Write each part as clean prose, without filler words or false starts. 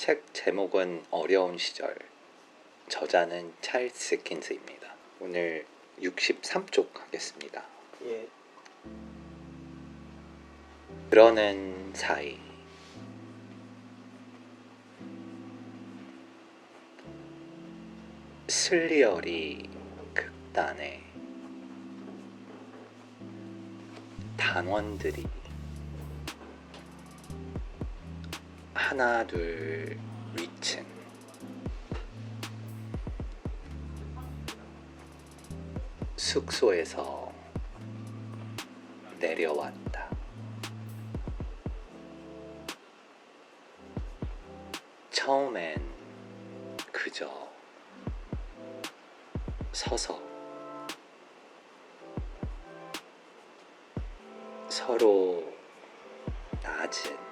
책 제목은 어려운 시절, 저자는 찰스 킨스입니다. 오늘 63쪽 하겠습니다. 예. 그러는 사이 슬리얼이 극단에 단원들이 하나 둘 위층 숙소에서 내려왔다. 처음엔 그저 서서 서로 낮은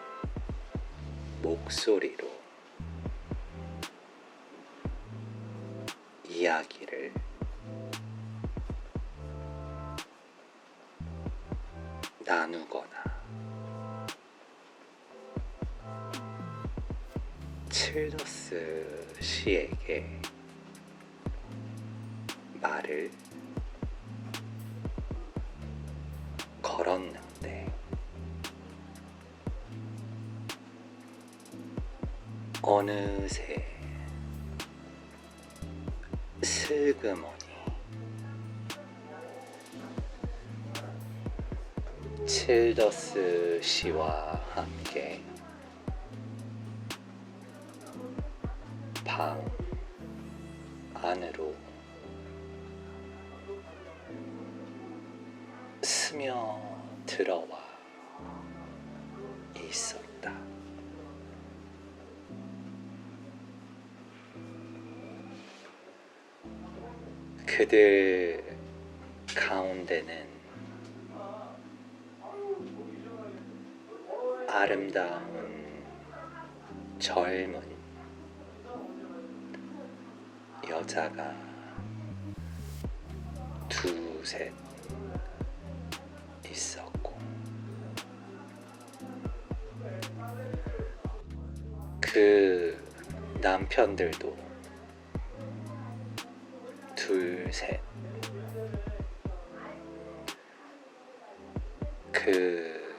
목소리로 이야기를 나누거나 칠더스 씨에게 말을 걸었는데 어느새 슬그머니 칠더스 씨와 함께 방 안으로 스며 들어와 있었다. 그들 가운데는 아름다운 젊은 여자가 두셋 있었고 그 남편들도 둘셋 그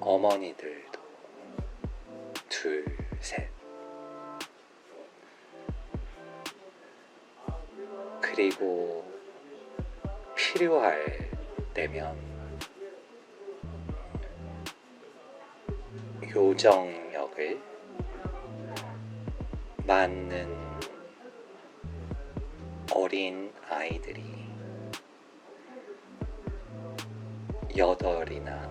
어머니들도 둘셋 그리고 필요할 때면 요정역을 맞는 어린 아이들이 8이나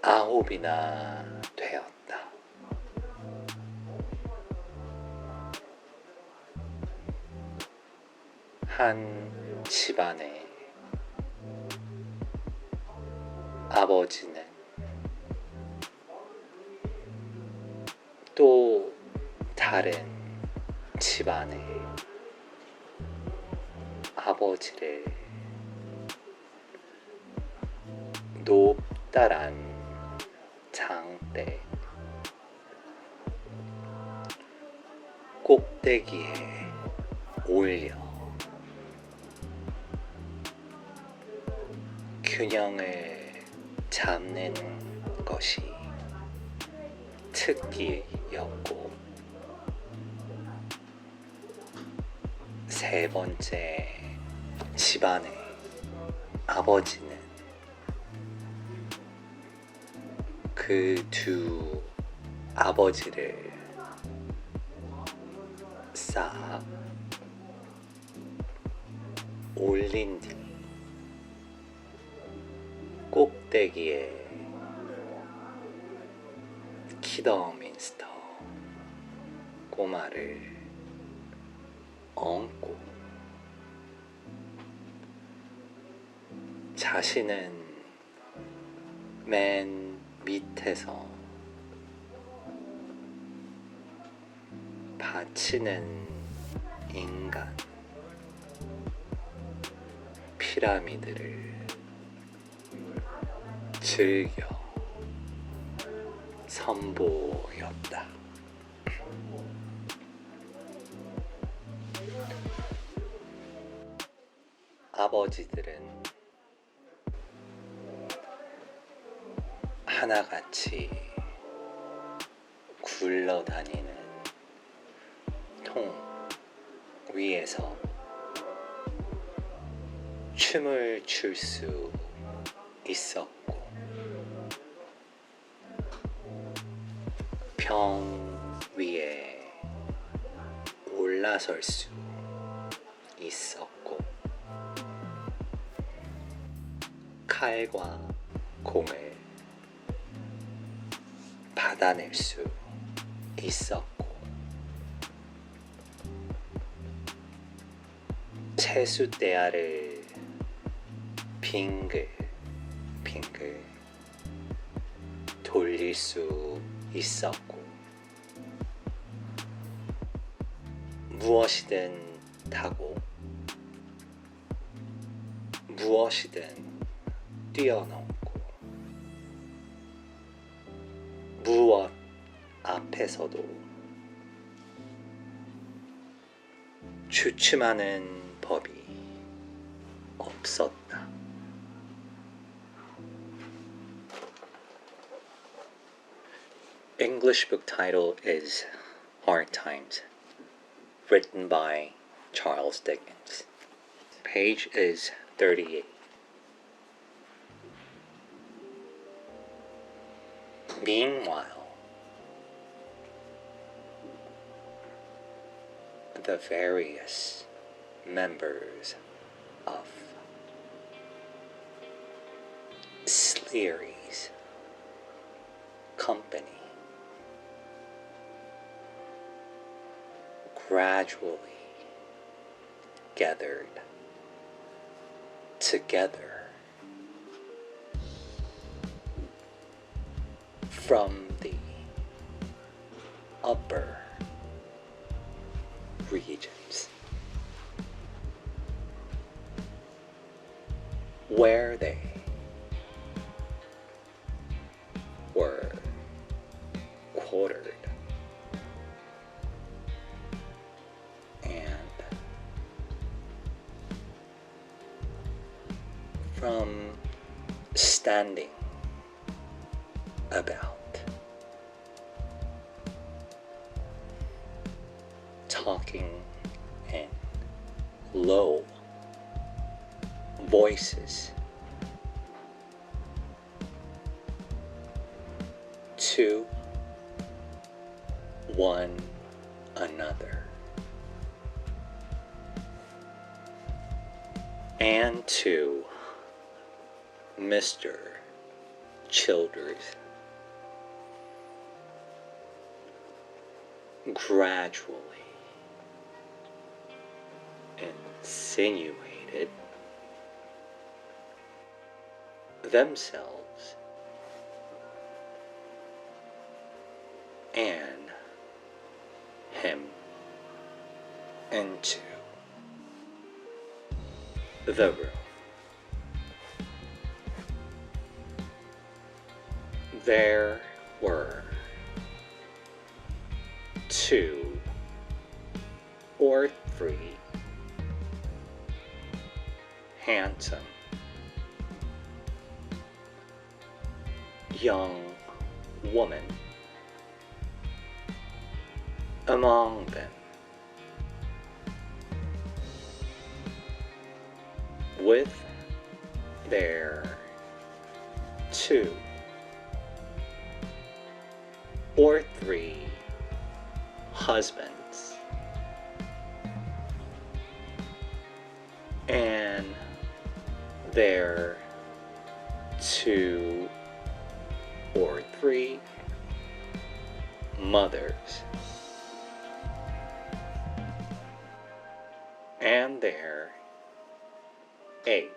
9이나 되었다. 한 집안에 아버지는 또 다른 집안에 아버지를 높다란 장대 꼭대기에 올려 균형을 잡는 것이 특기였고 세 번째 집안의 아버지는 그 두 아버지를 싹 올린 뒤 꼭대기에 키더민스터 꼬마를 얹고 자신은 맨 밑에서 바치는 인간 피라미드를 즐겨 선보였다. 아버지들은 하나같이 굴러다니는 통 위에서 춤을 출 수 있었고 병 위에 올라설 수 있었고 칼과 공을 받아낼 수 있었고 세숫대야를 빙글빙글 돌릴 수 있었고 무엇이든 타고 무엇이든 뛰어넘고 무엇 앞에서도 주춤하는 법이 없었다. English book title is Hard Times, written by Charles Dickens. Page is 38. Meanwhile, the various members of Sleary's company gradually gathered together from the upper regions, where they were quartered, and from standing about, talking in low voices to one another and to Mr. Childers gradually insinuated themselves and him into the room. There were 2 or 3 handsome young women among them, with their 2 or 3 husbands, and their 2 or 3 mothers, and their 8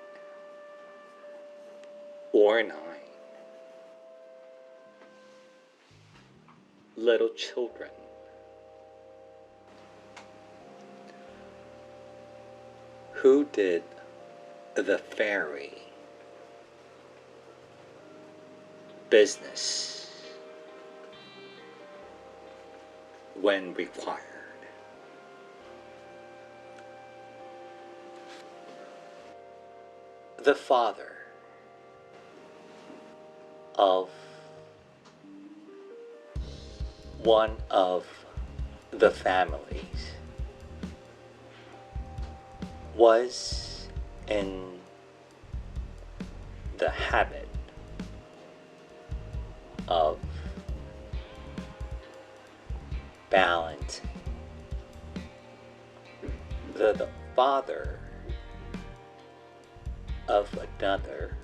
or 9 little children. Who did the fairy business when required. The father of one of the families was in the habit of balancing the father of another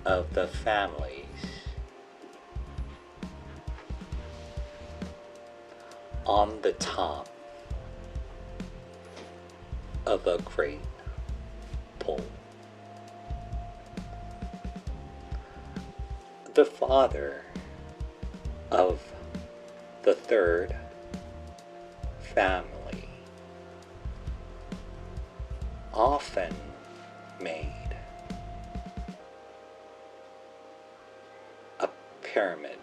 of the families on the top of a great pole. The father of the third family often made a pyramid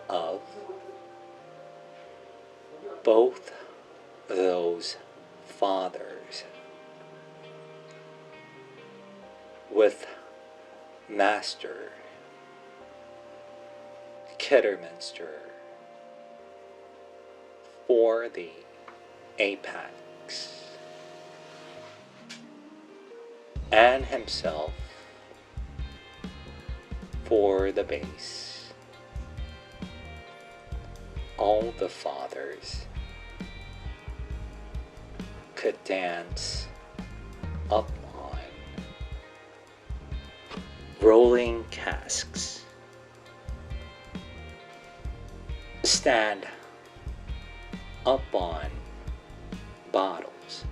of both those fathers with Master Kidderminster for the apex and himself for the base. All the fathers could dance up on rolling casks, stand up on bottles,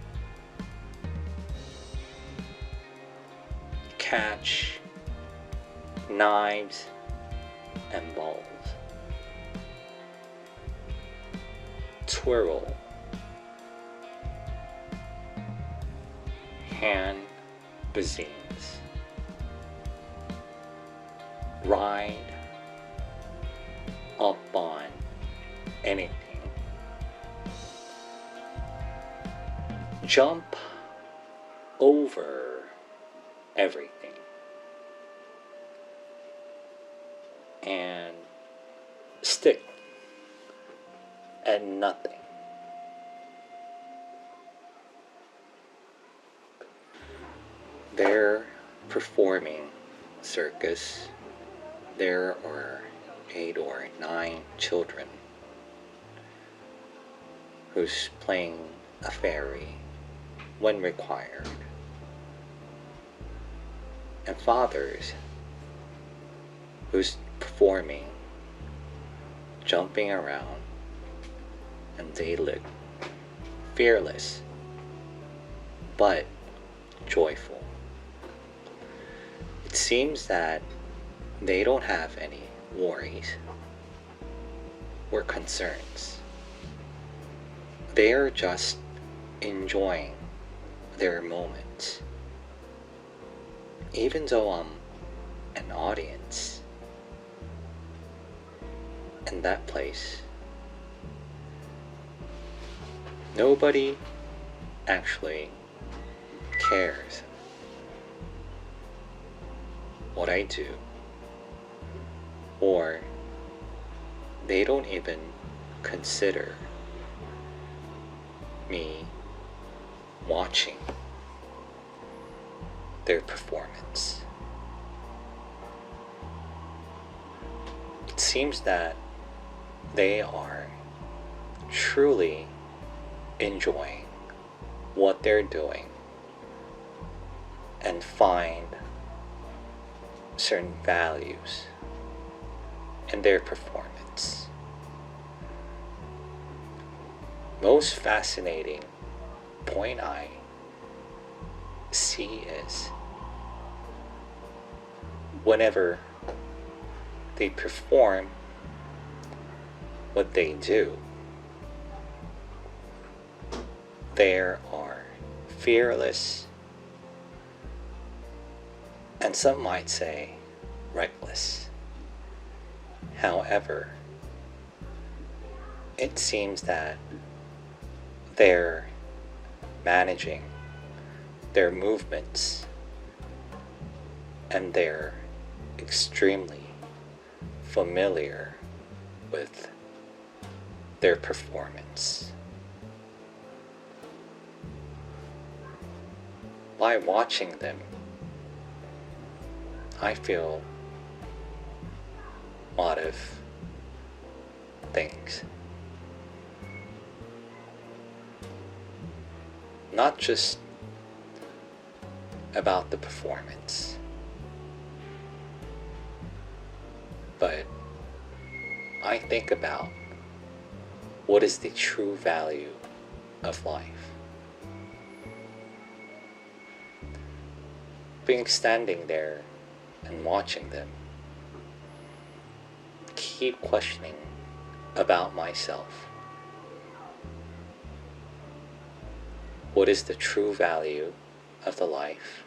catch knives and balls, twirl hand bazines, ride up on anything, jump over everything, and stick at nothing. They're performing circus. There are 8 or 9 children who's playing a fairy when required, and fathers who's performing, jumping around, and they look fearless but joyful. It seems that they don't have any worries or concerns. They are just enjoying their moments. Even though I'm an audience in that place, nobody actually cares what I do, or they don't even consider me watching their performance. It seems that they are truly enjoying what they're doing and find certain values in their performance. Most fascinating point I see is whenever they perform what they do, they are fearless, and some might say reckless. However, it seems that they're managing their movements and they're extremely familiar with their performance. By watching them, I feel a lot of things. Not just about the performance, but I think about what is the true value of life. Being standing there and watching them, keep questioning about myself. What is the true value of the life